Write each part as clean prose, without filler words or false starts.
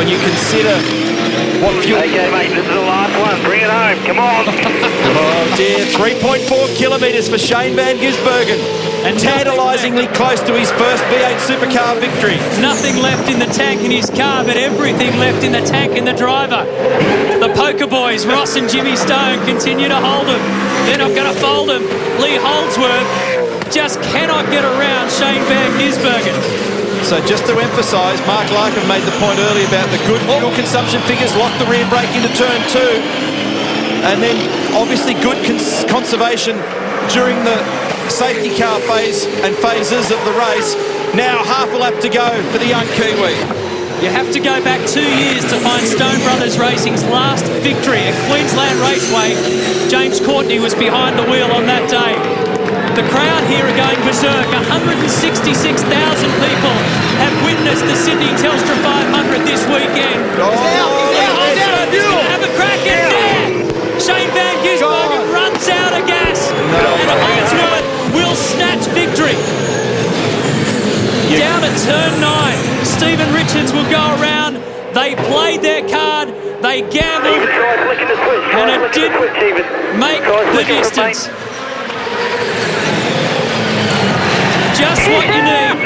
when you consider what fuel... Okay, mate, this is the last one. Bring it home. Come on. Oh, dear. 3.4 kilometres for Shane van Gisbergen. And tantalisingly close to his first V8 supercar victory. Nothing left in the tank in his car, but everything left in the tank in the driver. The poker boys, Ross and Jimmy Stone, continue to hold him. They're not going to fold him. Lee Holdsworth just cannot get around Shane van Gisbergen. So just to emphasise, Mark Larkin made the point earlier about the good fuel consumption figures, locked the rear brake into turn 2. And then obviously good conservation during the safety car phase and phases of the race. Now half a lap to go for the young Kiwi. You have to go back 2 years to find Stone Brothers Racing's last victory at Queensland Raceway. James Courtney was behind the wheel on that day. The crowd here are going berserk. 166,000 people have witnessed the Sydney Telstra 500 this weekend. Holdsworth is going to have a crack at there. Shane van Gisbergen runs out of gas. And Holdsworth will snatch victory. Down at turn 9, Stephen Richards will go around. They played their card, they gambled, and it didn't make the distance. Just what you need.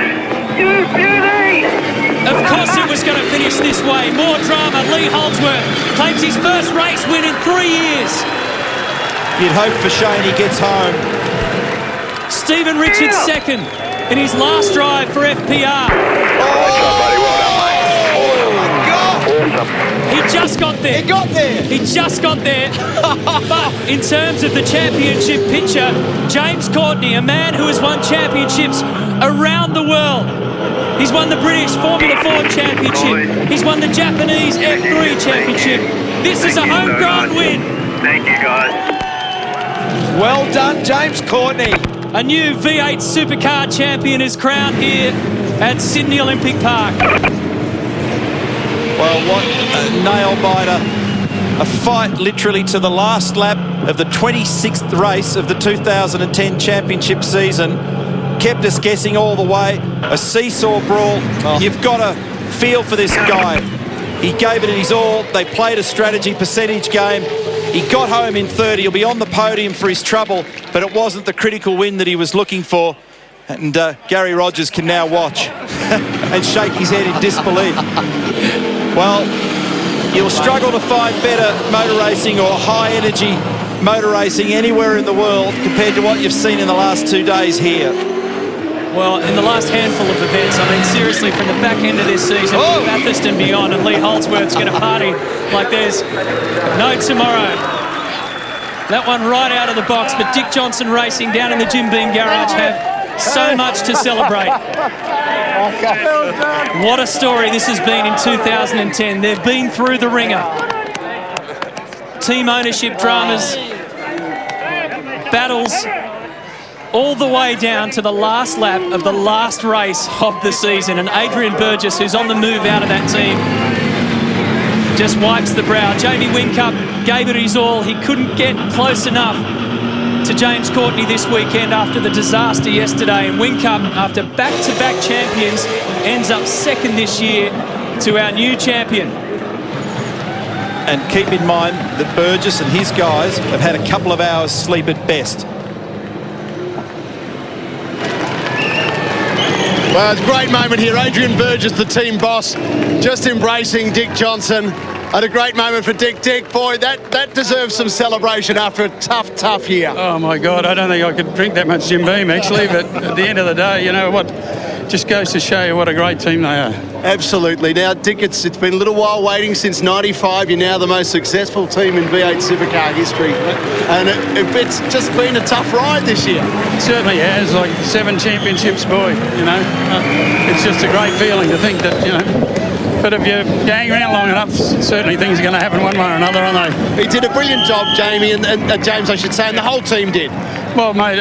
Of course it was going to finish this way. More drama. Lee Holdsworth claims his first race win in 3 years. You'd hope for Shane he gets home. Stephen Richards second in his last drive for FPR. He just got there. He got there. He just got there. But in terms of the championship picture, James Courtney, a man who has won championships around the world. He's won the British Formula 4 Championship. He's won the Japanese F3 Championship. This is a homegrown win. Thank you, guys. Well done, James Courtney. A new V8 supercar champion is crowned here at Sydney Olympic Park. Well, what a nail-biter. A fight literally to the last lap of the 26th race of the 2010 championship season. Kept us guessing all the way. A seesaw brawl. You've got to feel for this guy. He gave it his all. They played a strategy percentage game. He got home in 30. He'll be on the podium for his trouble, but it wasn't the critical win that he was looking for. And Gary Rogers can now watch and shake his head in disbelief. Well, you'll struggle to find better motor racing or high-energy motor racing anywhere in the world compared to what you've seen in the last 2 days here. Well, in the last handful of events, I mean, seriously, from the back end of this season, Bathurst and beyond, and Lee Holdsworth's going to party like there's no tomorrow. That one right out of the box, but Dick Johnson Racing down in the Jim Beam garage have so much to celebrate. What a story this has been in 2010. They've been through the ringer. Team ownership dramas, battles, all the way down to the last lap of the last race of the season. And Adrian Burgess, who's on the move out of that team, just wipes the brow. Jamie Whincup gave it his all. He couldn't get close enough to James Courtney this weekend after the disaster yesterday. And Whincup, after back-to-back champions, ends up second this year to our new champion. And keep in mind that Burgess and his guys have had a couple of hours sleep at best. Well, it's a great moment here. Adrian Burgess, the team boss, just embracing Dick Johnson. And a great moment for Dick. Dick, boy, that deserves some celebration after a tough year. Oh, my God, I don't think I could drink that much Jim Beam, actually. But at the end of the day, you know what? Just goes to show you what a great team they are. Absolutely. Now, Dick, it's been a little while waiting since '95. You're now the most successful team in V8 supercar history. And it's just been a tough ride this year. It certainly has, like 7 championships, boy, you know. It's just a great feeling to think that, you know. But if you hang around long enough, certainly things are going to happen one way or another, aren't they? He did a brilliant job, Jamie, and James, I should say, and the whole team did. Well, mate,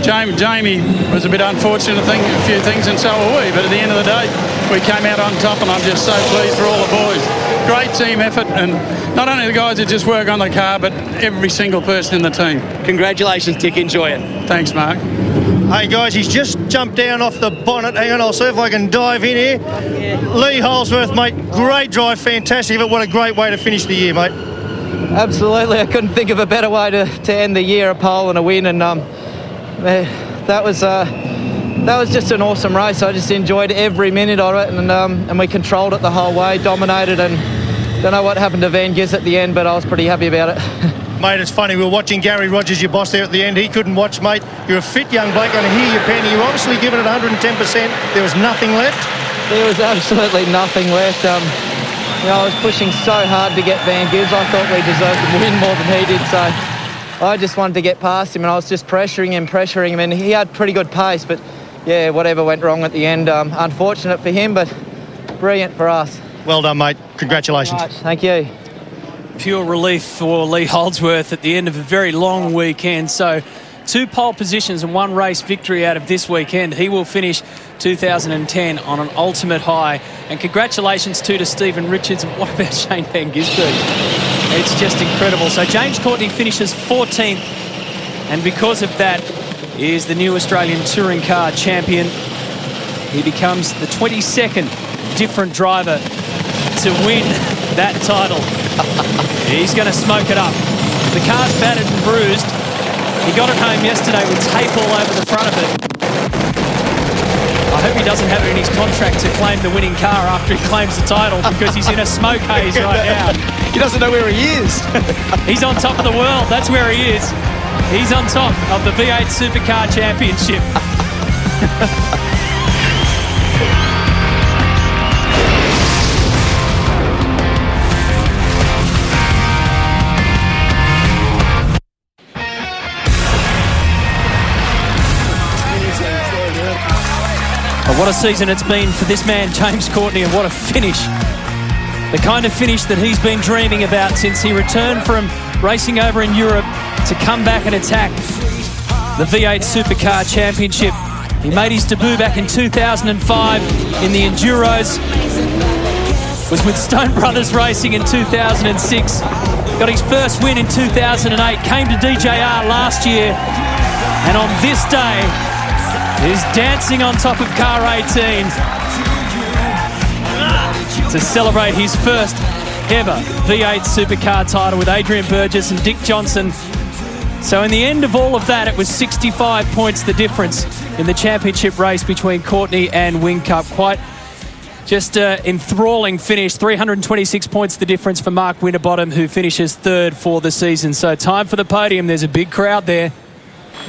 Jamie was a bit unfortunate, a few things, and so were we. But at the end of the day, we came out on top, and I'm just so pleased for all the boys. Great team effort, and not only the guys that just work on the car, but every single person in the team. Congratulations, Dick. Enjoy it. Thanks, Mark. Hey guys, he's just jumped down off the bonnet. Hang on, I'll see if I can dive in here. Lee Holdsworth, mate, great drive, fantastic. But what a great way to finish the year, mate. Absolutely, I couldn't think of a better way to end the year, a pole and a win, and that was just an awesome race. I just enjoyed every minute of it, and we controlled it the whole way, dominated, and don't know what happened to Van Gis at the end, but I was pretty happy about it. Mate, it's funny, we were watching Gary Rogers, your boss, there at the end. He couldn't watch, mate. You're a fit young bloke, and here you're penny. You're obviously giving it 110%. There was nothing left. There was absolutely nothing left. I was pushing so hard to get Van Gis. I thought we deserved to win more than he did, so I just wanted to get past him, and I was just pressuring him, and he had pretty good pace, but yeah, whatever went wrong at the end, unfortunate for him, but brilliant for us. Well done, mate. Congratulations. Thank you. Pure relief for Lee Holdsworth at the end of a very long weekend. So 2 pole positions and 1 race victory out of this weekend. He will finish 2010 on an ultimate high. And congratulations too to Stephen Richards. And what about Shane Van Gisbergen? It's just incredible. So James Courtney finishes 14th, and because of that is the new Australian Touring Car champion. He becomes the 22nd different driver to win that title. He's going to smoke it up. The car's battered and bruised. He got it home yesterday with tape all over the front of it. I hope he doesn't have it in his contract to claim the winning car after he claims the title, because he's in a smoke haze right now. He doesn't know where he is. He's on top of the world. That's where he is. He's on top of the V8 Supercar Championship. What a season it's been for this man, James Courtney, and what a finish. The kind of finish that he's been dreaming about since he returned from racing over in Europe to come back and attack the V8 Supercar Championship. He made his debut back in 2005 in the Enduros, was with Stone Brothers Racing in 2006, got his first win in 2008, came to DJR last year, and on this day, is dancing on top of car 18 to celebrate his first ever V8 Supercar title with Adrian Burgess and Dick Johnson. So in the end of all of that, it was 65 points the difference in the championship race between Courtney and Wingcup. Quite just an enthralling finish. 326 points the difference for Mark Winterbottom, who finishes 3rd for the season. So time for the podium. There's a big crowd there.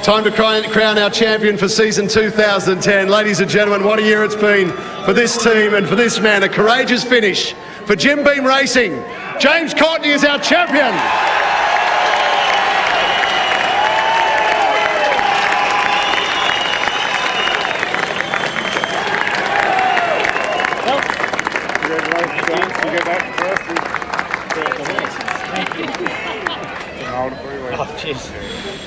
Time to crown our champion for season 2010. Ladies and gentlemen, what a year it's been for this team and for this man. A courageous finish for Jim Beam Racing. James Courtney is our champion.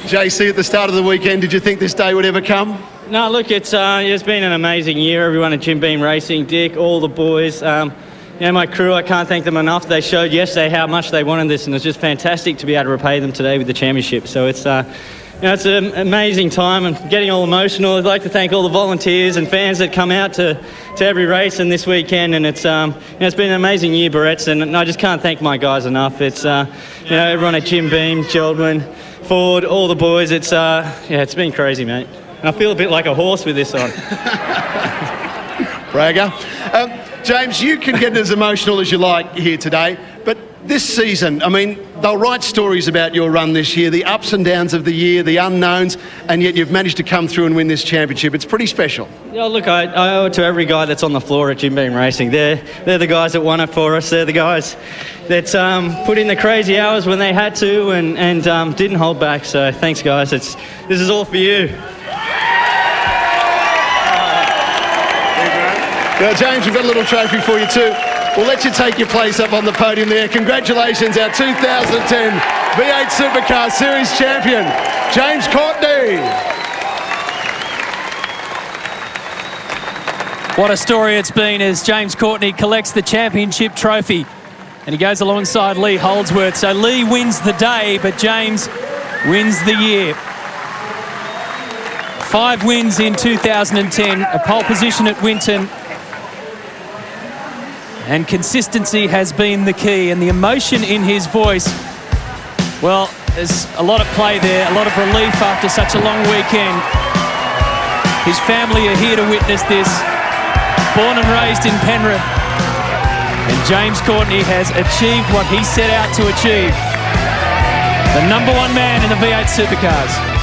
JC, at the start of the weekend, did you think this day would ever come? No, look, it's been an amazing year. Everyone at Jim Beam Racing, Dick, all the boys, my crew, I can't thank them enough. They showed yesterday how much they wanted this, and it's just fantastic to be able to repay them today with the championship. So it's it's an amazing time. I'm getting all emotional. I'd like to thank all the volunteers and fans that come out to every race and this weekend, and it's it's been an amazing year, Barrett's, and I just can't thank my guys enough. It's everyone at Jim Beam, Geldwin, Ford, all the boys. It's it's been crazy, mate. And I feel a bit like a horse with this on. Bragger. James, you can get as emotional as you like here today, but this season, I mean, they'll write stories about your run this year, the ups and downs of the year, the unknowns, and yet you've managed to come through and win this championship. It's pretty special. Yeah, look, I owe it to every guy that's on the floor at Jim Beam Racing. They're the guys that won it for us. They're the guys that put in the crazy hours when they had to and didn't hold back. So thanks, guys. This is all for you. Now, James, we've got a little trophy for you too. We'll let you take your place up on the podium there. Congratulations, our 2010 V8 Supercar Series champion, James Courtney. What a story it's been as James Courtney collects the championship trophy. And he goes alongside Lee Holdsworth. So Lee wins the day, but James wins the year. 5 wins in 2010, a pole position at Winton. And consistency has been the key, and the emotion in his voice, well, there's a lot at play there, a lot of relief after such a long weekend. His family are here to witness this. Born and raised in Penrith. And James Courtney has achieved what he set out to achieve. The #1 man in the V8 Supercars.